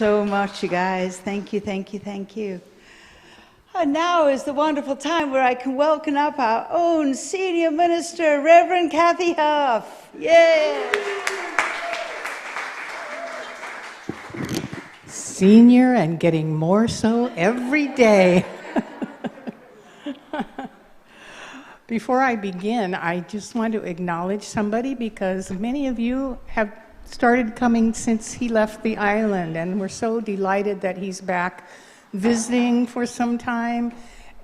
so much, you guys. Thank you, thank you, thank you. And now is the wonderful time where I can welcome up our own Senior Minister, Reverend Cathy Hough. Yay! Senior and getting more so every day. Before I begin, I just want to acknowledge somebody because many of you have started coming since he left the island, and we're so delighted that he's back visiting for some time.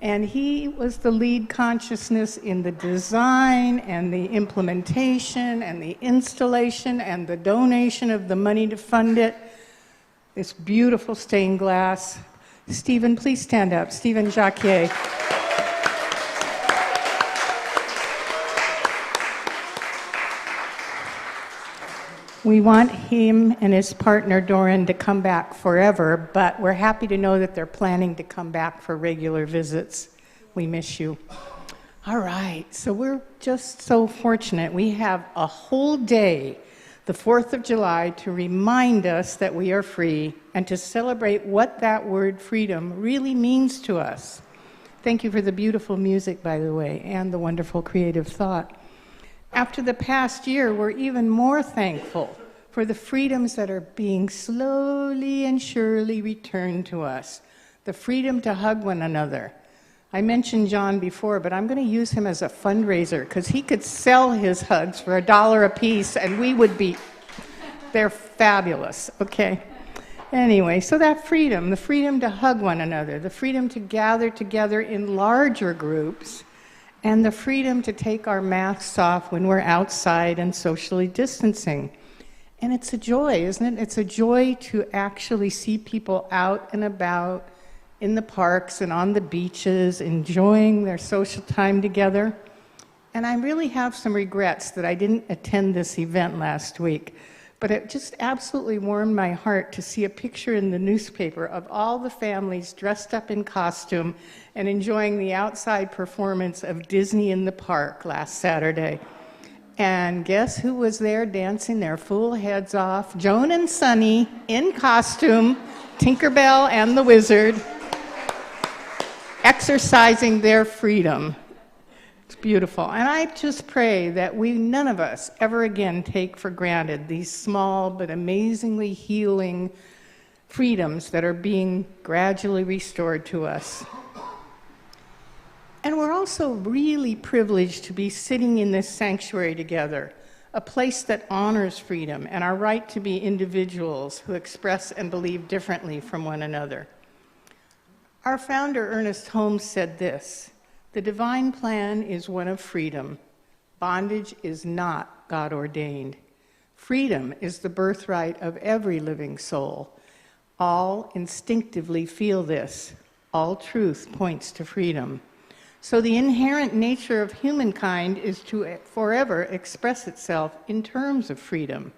And he was the lead consciousness in the design and the implementation and the installation and the donation of the money to fund it. This beautiful stained glass. Stephen, please stand up. Stephen Jacquier. We want him and his partner, Doran, to come back forever, but we're happy to know that they're planning to come back for regular visits. We miss you. All right, so we're just so fortunate. We have a whole day, the 4th of July, to remind us that we are free and to celebrate what that word freedom really means to us. Thank you for the beautiful music, by the way, and the wonderful creative thought. After the past year, we're even more thankful for the freedoms that are being slowly and surely returned to us. The freedom to hug one another. I mentioned John before, but I'm going to use him as a fundraiser because he could sell his hugs for $1 a piece and we would be, they're fabulous, okay? Anyway, so that freedom, the freedom to hug one another, the freedom to gather together in larger groups, and the freedom to take our masks off when we're outside and socially distancing. And it's a joy, isn't it? It's a joy to actually see people out and about in the parks and on the beaches, enjoying their social time together. And I really have some regrets that I didn't attend this event last week. But it just absolutely warmed my heart to see a picture in the newspaper of all the families dressed up in costume and enjoying the outside performance of Disney in the Park last Saturday. And guess who was there dancing their full heads off? Joan and Sunny in costume, Tinkerbell and the Wizard, exercising their freedom. It's beautiful. And I just pray that none of us ever again take for granted these small but amazingly healing freedoms that are being gradually restored to us. And we're also really privileged to be sitting in this sanctuary together, a place that honors freedom and our right to be individuals who express and believe differently from one another. Our founder, Ernest Holmes, said this: "The divine plan is one of freedom. Bondage is not God-ordained. Freedom is the birthright of every living soul. All instinctively feel this. All truth points to freedom. So the inherent nature of humankind is to forever express itself in terms of freedom.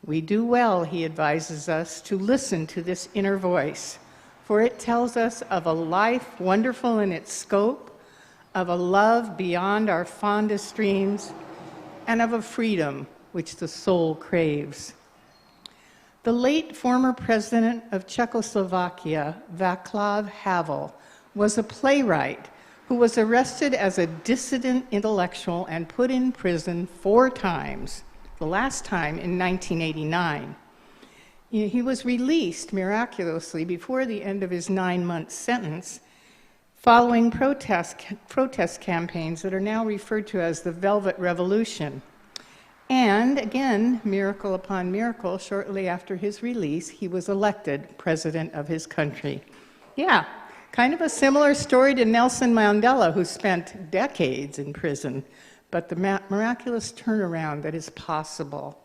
We do well," he advises us, "to listen to this inner voice, for it tells us of a life wonderful in its scope, of a love beyond our fondest dreams, and of a freedom which the soul craves." The late former president of Czechoslovakia, Václav Havel, was a playwright who was arrested as a dissident intellectual and put in prison 4 times, the last time in 1989. He was released miraculously before the end of his 9-month sentence, following protest campaigns that are now referred to as the Velvet Revolution. And again, miracle upon miracle, shortly after his release, he was elected president of his country. Yeah, kind of a similar story to Nelson Mandela, who spent decades in prison, but the miraculous turnaround that is possible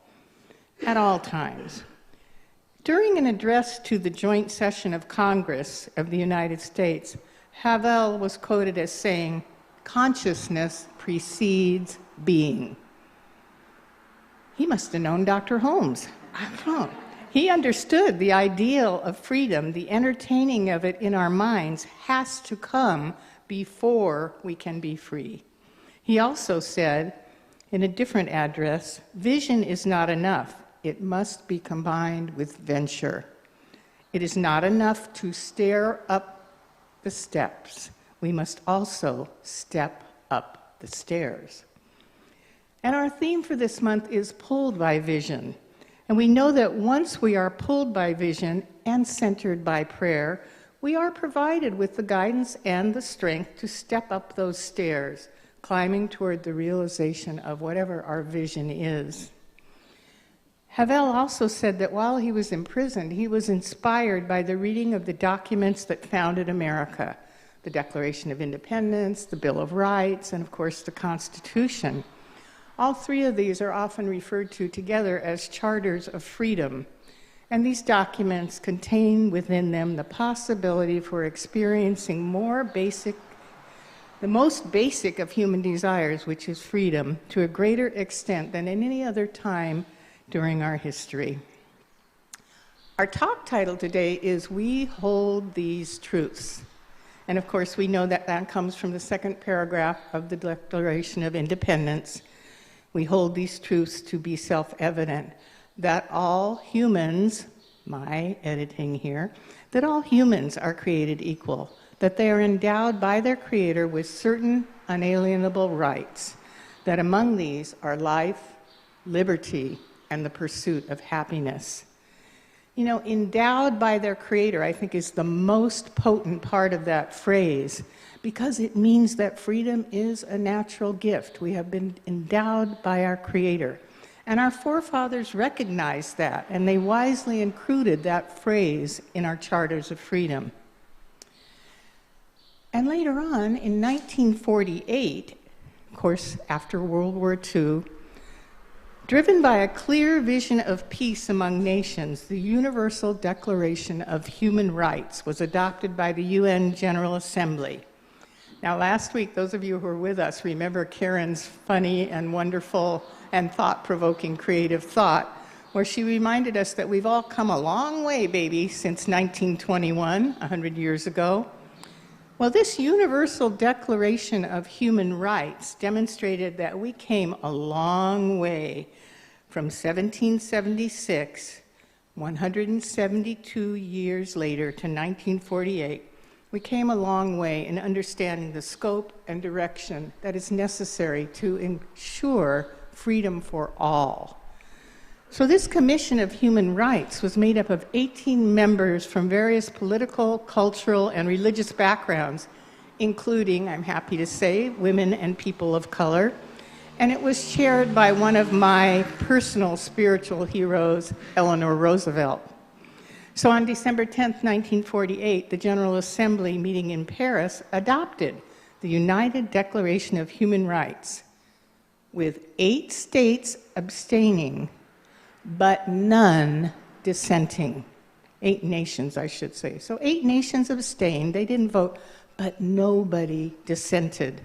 at all times. During an address to the joint session of Congress of the United States, Havel was quoted as saying, "Consciousness precedes being." He must have known Dr. Holmes. I don't know. He understood the ideal of freedom, the entertaining of it in our minds has to come before we can be free. He also said, in a different address, "Vision is not enough. It must be combined with venture." It is not enough to stare up the steps. We must also step up the stairs. And our theme for this month is pulled by vision. And we know that once we are pulled by vision and centered by prayer, we are provided with the guidance and the strength to step up those stairs, climbing toward the realization of whatever our vision is. Havel also said that while he was imprisoned, he was inspired by the reading of the documents that founded America, the Declaration of Independence, the Bill of Rights, and of course the Constitution. All three of these are often referred to together as charters of freedom, and these documents contain within them the possibility for experiencing the most basic of human desires, which is freedom, to a greater extent than in any other time during our history. Our talk title today is We Hold These Truths. And of course, we know that that comes from the second paragraph of the Declaration of Independence. We hold these truths to be self-evident, that all humans, my editing here, that all humans are created equal, that they are endowed by their Creator with certain unalienable rights, that among these are life, liberty, and the pursuit of happiness. You know, endowed by their Creator, I think, is the most potent part of that phrase, because it means that freedom is a natural gift. We have been endowed by our Creator. And our forefathers recognized that, and they wisely included that phrase in our charters of freedom. And later on, in 1948, of course, after World War II, driven by a clear vision of peace among nations, the Universal Declaration of Human Rights was adopted by the UN General Assembly. Now, last week, those of you who were with us remember Karen's funny and wonderful and thought-provoking creative thought, where she reminded us that we've all come a long way, baby, since 1921, 100 years ago. Well, this Universal Declaration of Human Rights demonstrated that we came a long way from 1776, 172 years later, to 1948. We came a long way in understanding the scope and direction that is necessary to ensure freedom for all. So this Commission of Human Rights was made up of 18 members from various political, cultural, and religious backgrounds, including, I'm happy to say, women and people of color. And it was chaired by one of my personal spiritual heroes, Eleanor Roosevelt. So on December 10th, 1948, the General Assembly, meeting in Paris, adopted the United Declaration of Human Rights, with 8 states abstaining, but none dissenting. 8 nations, I should say. So 8 nations abstained, they didn't vote, but nobody dissented.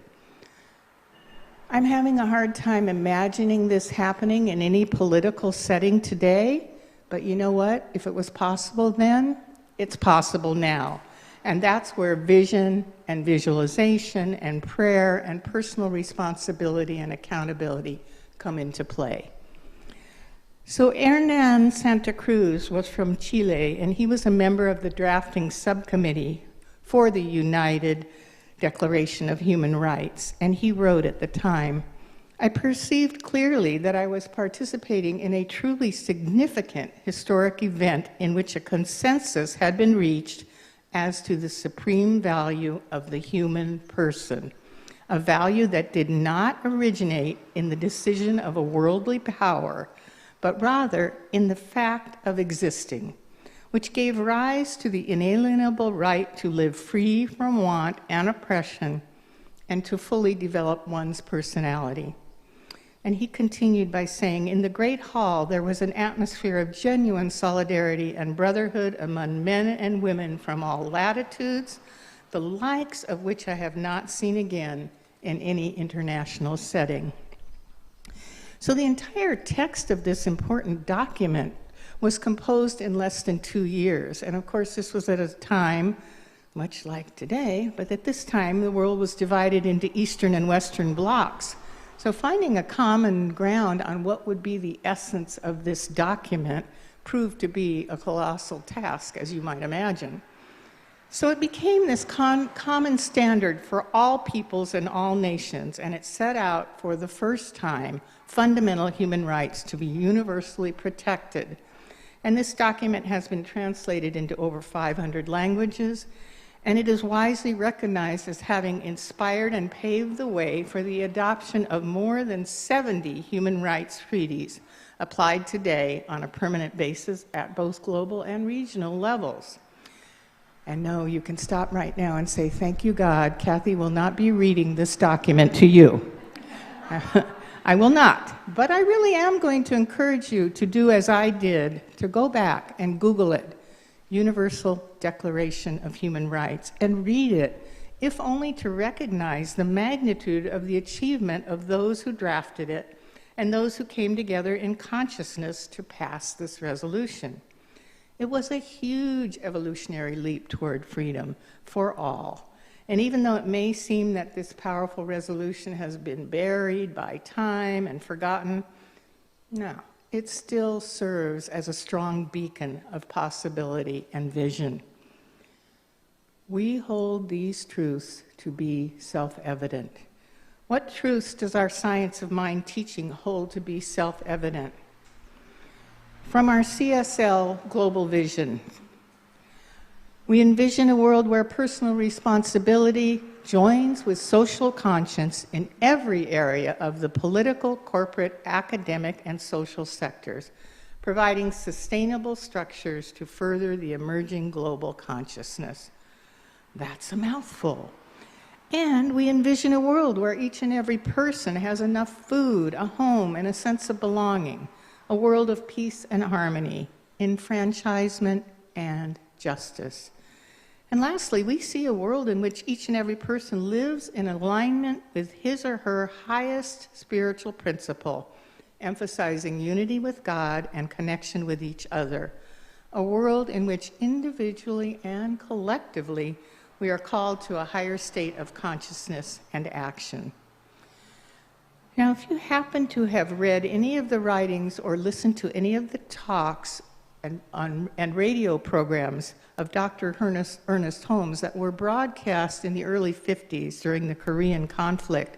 I'm having a hard time imagining this happening in any political setting today, but you know what? If it was possible then, it's possible now. And that's where vision and visualization and prayer and personal responsibility and accountability come into play. So Hernan Santa Cruz was from Chile, and he was a member of the drafting subcommittee for the United Declaration of Human Rights, and he wrote at the time, "I perceived clearly that I was participating in a truly significant historic event in which a consensus had been reached as to the supreme value of the human person, a value that did not originate in the decision of a worldly power, but rather in the fact of existing, which gave rise to the inalienable right to live free from want and oppression and to fully develop one's personality." And he continued by saying, "In the Great Hall, there was an atmosphere of genuine solidarity and brotherhood among men and women from all latitudes, the likes of which I have not seen again in any international setting." So the entire text of this important document was composed in less than 2 years. And of course, this was at a time, much like today, but at this time, the world was divided into Eastern and Western blocs. So finding a common ground on what would be the essence of this document proved to be a colossal task, as you might imagine. So it became this common standard for all peoples and all nations, and it set out for the first time fundamental human rights to be universally protected. And this document has been translated into over 500 languages, and it is widely recognized as having inspired and paved the way for the adoption of more than 70 human rights treaties applied today on a permanent basis at both global and regional levels. And no, you can stop right now and say, thank you, God, Cathy will not be reading this document to you. I will not, but I really am going to encourage you to do as I did, to go back and Google it, Universal Declaration of Human Rights, and read it, if only to recognize the magnitude of the achievement of those who drafted it and those who came together in consciousness to pass this resolution. It was a huge evolutionary leap toward freedom for all. And even though it may seem that this powerful resolution has been buried by time and forgotten, no, it still serves as a strong beacon of possibility and vision. We hold these truths to be self-evident. What truths does our science of mind teaching hold to be self-evident? From our CSL Global Vision, we envision a world where personal responsibility joins with social conscience in every area of the political, corporate, academic, and social sectors, providing sustainable structures to further the emerging global consciousness. That's a mouthful. And we envision a world where each and every person has enough food, a home, and a sense of belonging, a world of peace and harmony, enfranchisement and justice. And lastly, we see a world in which each and every person lives in alignment with his or her highest spiritual principle, emphasizing unity with God and connection with each other. A world in which individually and collectively we are called to a higher state of consciousness and action. Now, if you happen to have read any of the writings or listened to any of the talks and radio programs of Dr. Ernest Holmes that were broadcast in the early 50s during the Korean conflict,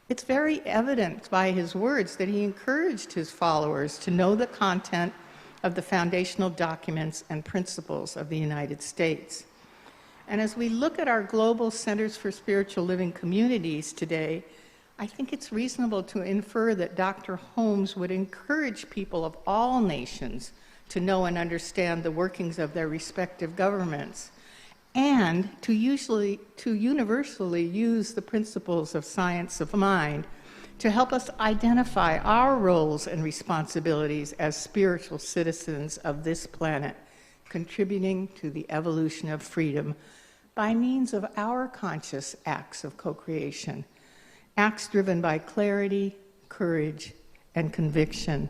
it's very evident by his words that he encouraged his followers to know the content of the foundational documents and principles of the United States. And as we look at our global centers for spiritual living communities today, I think it's reasonable to infer that Dr. Holmes would encourage people of all nations to know and understand the workings of their respective governments, and to universally use the principles of science of mind to help us identify our roles and responsibilities as spiritual citizens of this planet, contributing to the evolution of freedom by means of our conscious acts of co-creation, acts driven by clarity, courage, and conviction.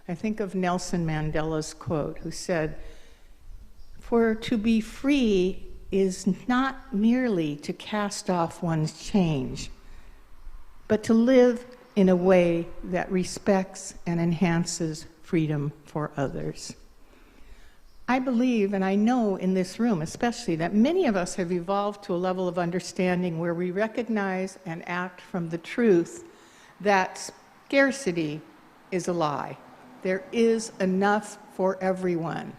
I think of Nelson Mandela's quote, who said, "For to be free is not merely to cast off one's chains, but to live in a way that respects and enhances freedom for others." I believe, and I know in this room especially, that many of us have evolved to a level of understanding where we recognize and act from the truth that scarcity is a lie. There is enough for everyone.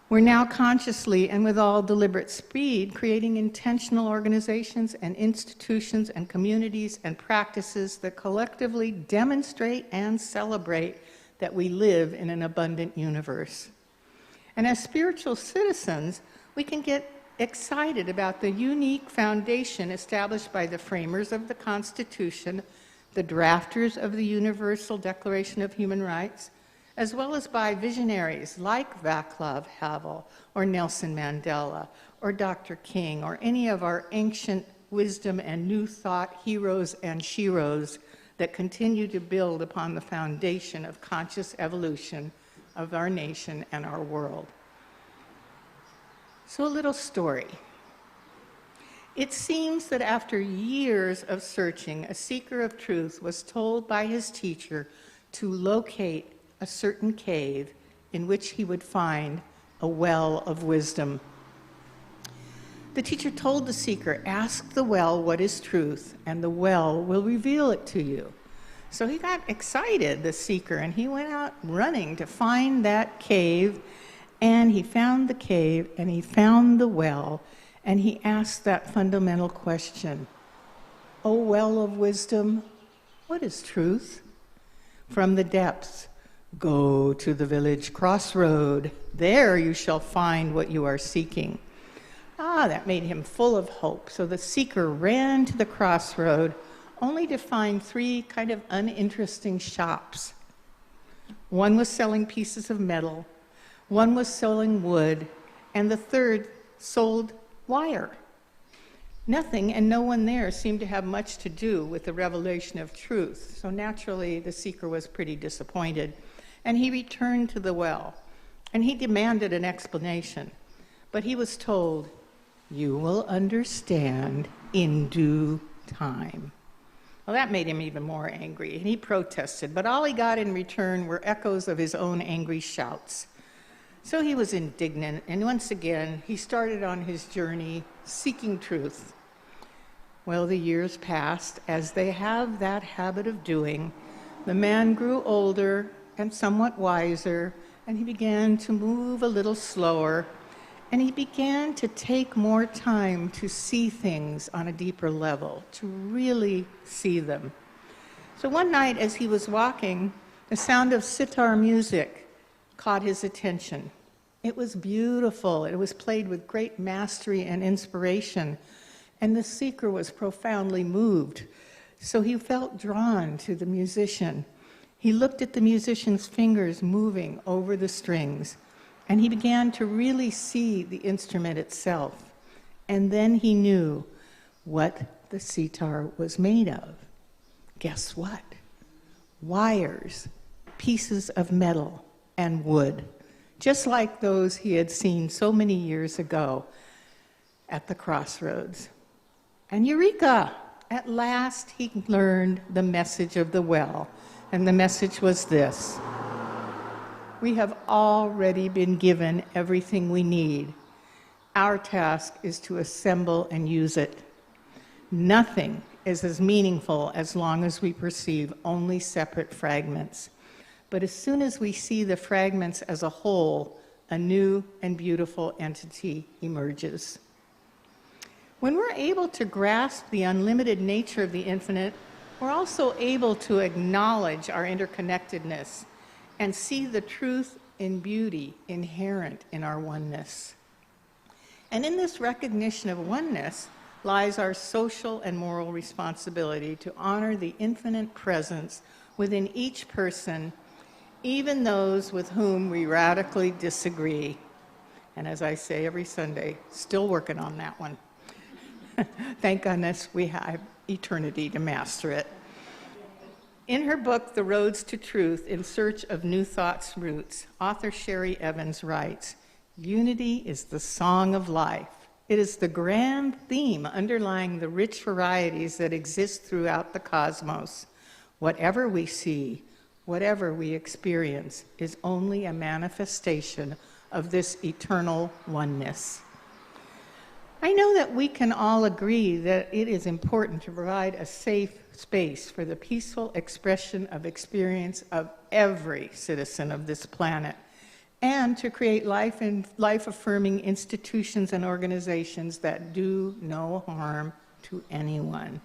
We're now consciously and with all deliberate speed creating intentional organizations and institutions and communities and practices that collectively demonstrate and celebrate that we live in an abundant universe. And as spiritual citizens, we can get excited about the unique foundation established by the framers of the Constitution, the drafters of the Universal Declaration of Human Rights, as well as by visionaries like Václav Havel or Nelson Mandela or Dr. King or any of our ancient wisdom and new thought heroes and sheroes that continue to build upon the foundation of conscious evolution of our nation and our world. So a little story. It seems that after years of searching, a seeker of truth was told by his teacher to locate a certain cave in which he would find a well of wisdom. The teacher told the seeker, "Ask the well what is truth, and the well will reveal it to you." So he got excited, the seeker, and he went out running to find that cave, and he found the cave, and he found the well, and he asked that fundamental question, "O well of wisdom, what is truth?" From the depths, "Go to the village crossroad. There you shall find what you are seeking." That made him full of hope. So the seeker ran to the crossroad, only to find three kind of uninteresting shops. One was selling pieces of metal, one was selling wood, and the third sold wire. Nothing and no one there seemed to have much to do with the revelation of truth. So naturally, the seeker was pretty disappointed, and he returned to the well, and he demanded an explanation. But he was told, "You will understand in due time." Well, that made him even more angry, and he protested, but all he got in return were echoes of his own angry shouts. So he was indignant, and once again, he started on his journey seeking truth. Well, the years passed, as they have that habit of doing. The man grew older and somewhat wiser, and he began to move a little slower, and he began to take more time to see things on a deeper level, to really see them. So one night as he was walking, the sound of sitar music caught his attention. It was beautiful. It was played with great mastery and inspiration, and the seeker was profoundly moved. So he felt drawn to the musician. He looked at the musician's fingers moving over the strings, and he began to really see the instrument itself. And then he knew what the sitar was made of. Guess what? Wires, pieces of metal, and wood, just like those he had seen so many years ago at the crossroads. And eureka! At last he learned the message of the well, and the message was this: we have already been given everything we need. Our task is to assemble and use it. Nothing is as meaningful as long as we perceive only separate fragments. But as soon as we see the fragments as a whole, a new and beautiful entity emerges. When we're able to grasp the unlimited nature of the infinite, we're also able to acknowledge our interconnectedness and see the truth and beauty inherent in our oneness. And in this recognition of oneness lies our social and moral responsibility to honor the infinite presence within each person, even those with whom we radically disagree. And as I say every Sunday, still working on that one. Thank goodness we have eternity to master it. In her book, The Roads to Truth, In Search of New Thought's Roots, author Sherry Evans writes, "Unity is the song of life. It is the grand theme underlying the rich varieties that exist throughout the cosmos. Whatever we see, whatever we experience, is only a manifestation of this eternal oneness." I know that we can all agree that it is important to provide a safe space for the peaceful expression of experience of every citizen of this planet, and to create life-affirming institutions and organizations that do no harm to anyone.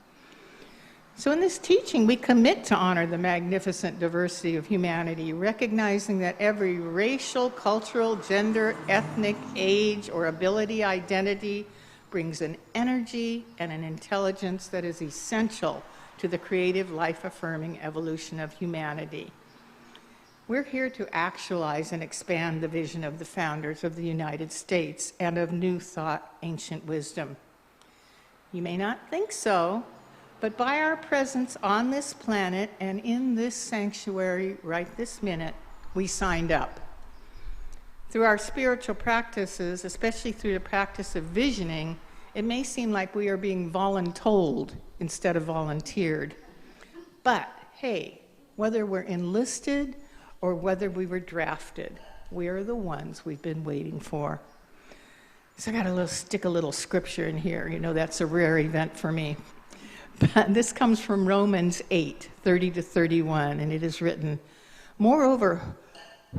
So in this teaching, we commit to honor the magnificent diversity of humanity, recognizing that every racial, cultural, gender, ethnic, age, or ability identity brings an energy and an intelligence that is essential to the creative, life-affirming evolution of humanity. We're here to actualize and expand the vision of the founders of the United States and of New Thought, Ancient Wisdom. You may not think so, but by our presence on this planet and in this sanctuary right this minute, we signed up. Through our spiritual practices, especially through the practice of visioning, it may seem like we are being voluntold instead of volunteered. But hey, whether we're enlisted or whether we were drafted, we're the ones we've been waiting for. So I got to stick a little scripture in here. You know, that's a rare event for me. But this comes from Romans 8:30-31, and it is written, "Moreover,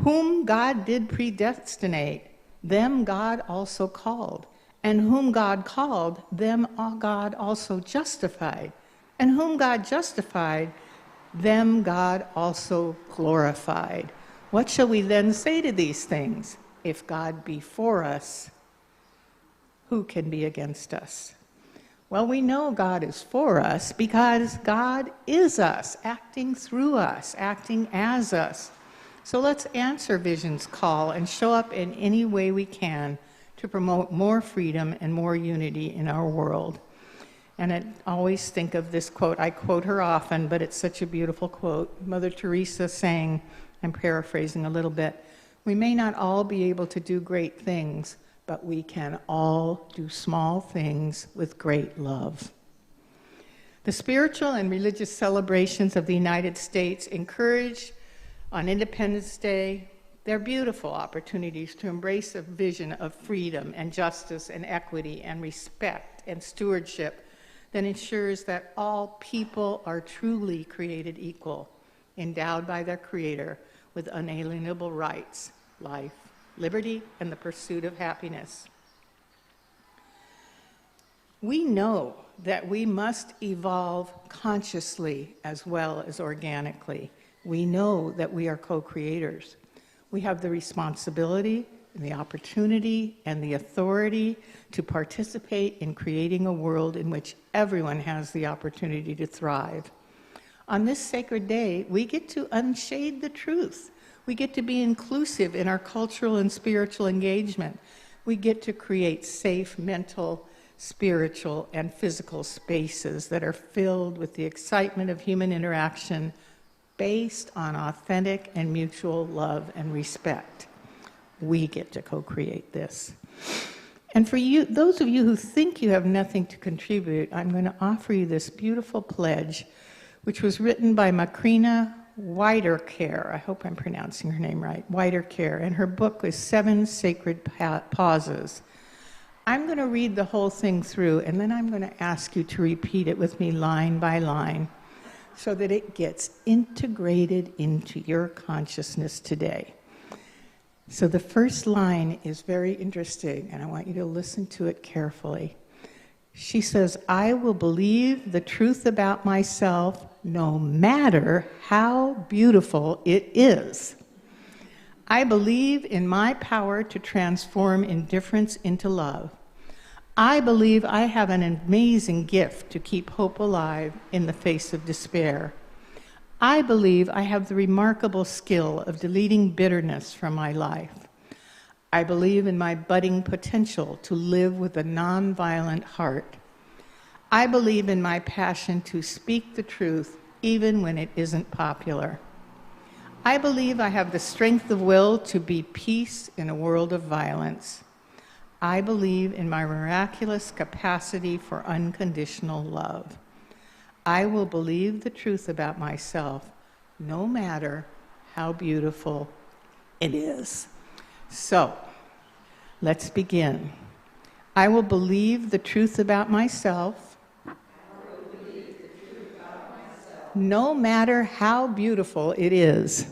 whom God did predestinate, them God also called. And whom God called, them God also justified. And whom God justified, them God also glorified. What shall we then say to these things? If God be for us, who can be against us?" Well, we know God is for us because God is us, acting through us, acting as us. So let's answer Vision's call and show up in any way we can to promote more freedom and more unity in our world. And I always think of this quote. I quote her often, but it's such a beautiful quote. Mother Teresa saying, I'm paraphrasing a little bit, "We may not all be able to do great things, but we can all do small things with great love." The spiritual and religious celebrations of the United States encourage on Independence Day, they're beautiful opportunities to embrace a vision of freedom and justice and equity and respect and stewardship that ensures that all people are truly created equal, endowed by their Creator with unalienable rights, life, liberty, and the pursuit of happiness. We know that we must evolve consciously as well as organically. We know that we are co-creators. We have the responsibility and the opportunity and the authority to participate in creating a world in which everyone has the opportunity to thrive. On this sacred day, we get to unshade the truth. We get to be inclusive in our cultural and spiritual engagement. We get to create safe mental, spiritual, and physical spaces that are filled with the excitement of human interaction based on authentic and mutual love and respect. We get to co-create this. And for you, those of you who think you have nothing to contribute, I'm going to offer you this beautiful pledge, which was written by Macrina Wiederkehr. I hope I'm pronouncing her name right, Wiederkehr, and her book was 7 Sacred Pauses. I'm going to read the whole thing through, and then I'm going to ask you to repeat it with me line by line so that it gets integrated into your consciousness today. So the first line is very interesting, and I want you to listen to it carefully. She says, "I will believe the truth about myself no matter how beautiful it is. I believe in my power to transform indifference into love. I believe I have an amazing gift to keep hope alive in the face of despair. I believe I have the remarkable skill of deleting bitterness from my life. I believe in my budding potential to live with a nonviolent heart. I believe in my passion to speak the truth even when it isn't popular. I believe I have the strength of will to be peace in a world of violence. I believe in my miraculous capacity for unconditional love. I will believe the truth about myself, no matter how beautiful it is." So, let's begin. I will believe the truth about myself, no matter how beautiful it is.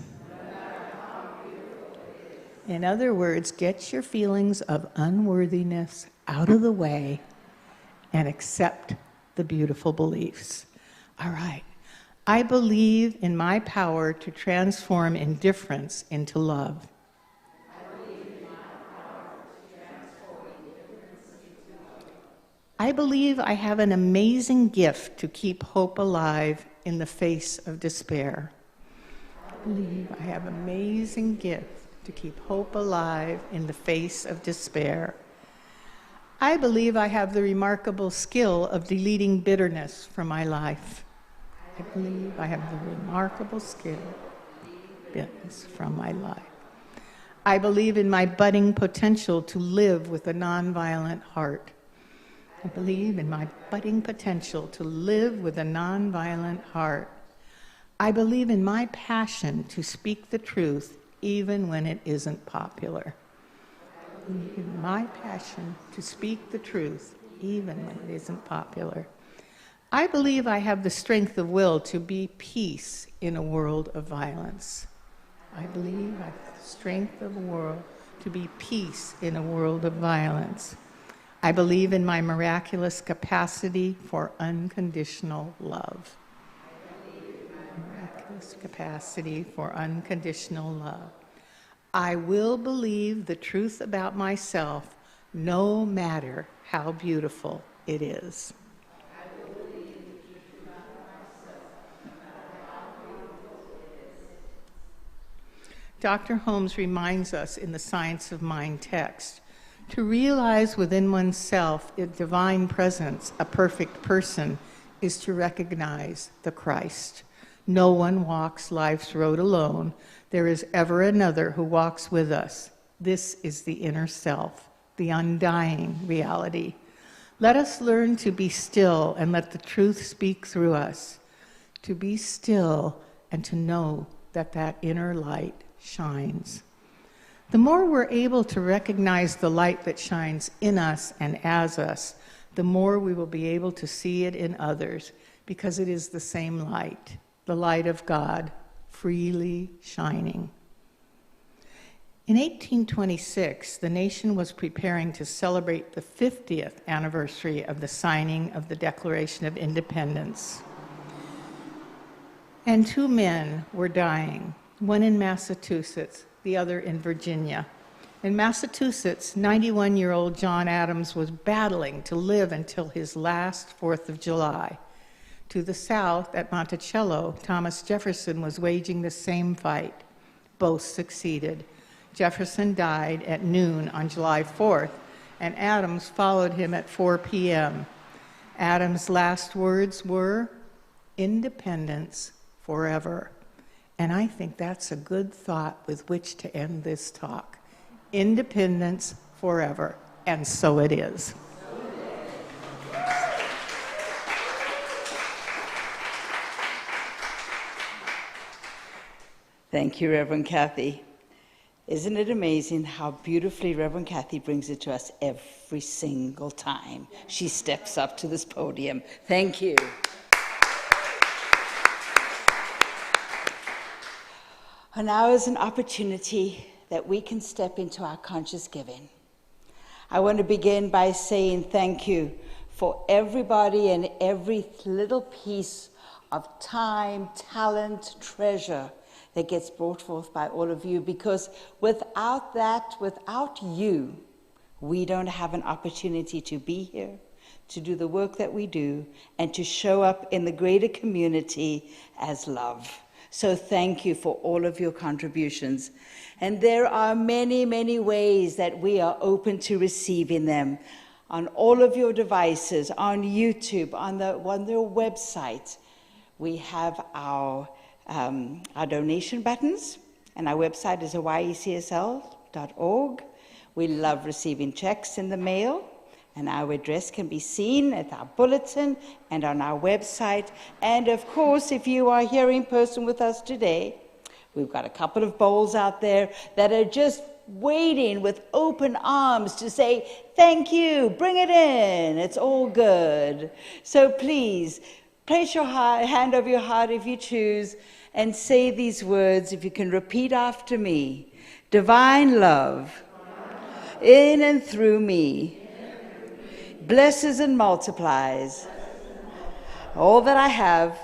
In other words, get your feelings of unworthiness out of the way and accept the beautiful beliefs. All right. I believe in my power to transform indifference into love. I believe I have an amazing gift to keep hope alive in the face of despair. I believe I have an amazing gift to keep hope alive in the face of despair. I believe I have the remarkable skill of deleting bitterness from my life. I believe I have the remarkable skill of bitterness from my life. I believe in my budding potential to live with a nonviolent heart. I believe in my budding potential to live with a nonviolent heart. I believe in my passion to speak the truth even when it isn't popular. My passion to speak the truth, even when it isn't popular. I believe I have the strength of will to be peace in a world of violence. I believe I have the strength of will to be peace in a world of violence. I believe in my miraculous capacity for unconditional love. Miraculous capacity for unconditional love. I will believe the truth about myself, no matter how beautiful it is. Dr. Holmes reminds us in the Science of Mind text to realize within oneself a divine presence, a perfect person, is to recognize the Christ. No one walks life's road alone. There is ever another who walks with us. This is the inner self, the undying reality. Let us learn to be still and let the truth speak through us. To be still and to know that that inner light shines. The more we're able to recognize the light that shines in us and as us, the more we will be able to see it in others, because it is the same light, the light of God, freely shining. In 1826, the nation was preparing to celebrate the 50th anniversary of the signing of the Declaration of Independence. And two men were dying, one in Massachusetts, the other in Virginia. In Massachusetts, 91-year-old John Adams was battling to live until his last 4th of July. To the south, at Monticello, Thomas Jefferson was waging the same fight. Both succeeded. Jefferson died at noon on July 4th, and Adams followed him at 4 p.m. Adams' last words were, "Independence forever." And I think that's a good thought with which to end this talk. Independence forever. And so it is. Thank you, Reverend Cathy. Isn't it amazing how beautifully Reverend Cathy brings it to us every single time she steps up to this podium? Thank you. And now is an opportunity that we can step into our conscious giving. I want to begin by saying thank you for everybody and every little piece of time, talent, treasure that gets brought forth by all of you, because without that, without you, we don't have an opportunity to be here, to do the work that we do, and to show up in the greater community as love. So thank you for all of your contributions. And there are many, many ways that we are open to receiving them. On all of your devices, on YouTube, on their website, we have our donation buttons, and our website is hawaiicsl.org. We love receiving checks in the mail, and our address can be seen at our bulletin and on our website. And of course, if you are here in person with us today, we've got a couple of bowls out there that are just waiting with open arms to say, thank you, bring it in, it's all good. So please, place your hand over your heart if you choose, and say these words, if you can repeat after me. Divine love, in and through me, blesses and multiplies all that I have,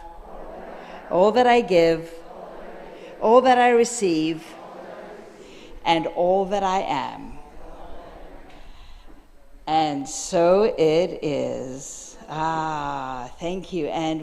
all that I give, all that I receive, and all that I am. And so it is. Thank you. And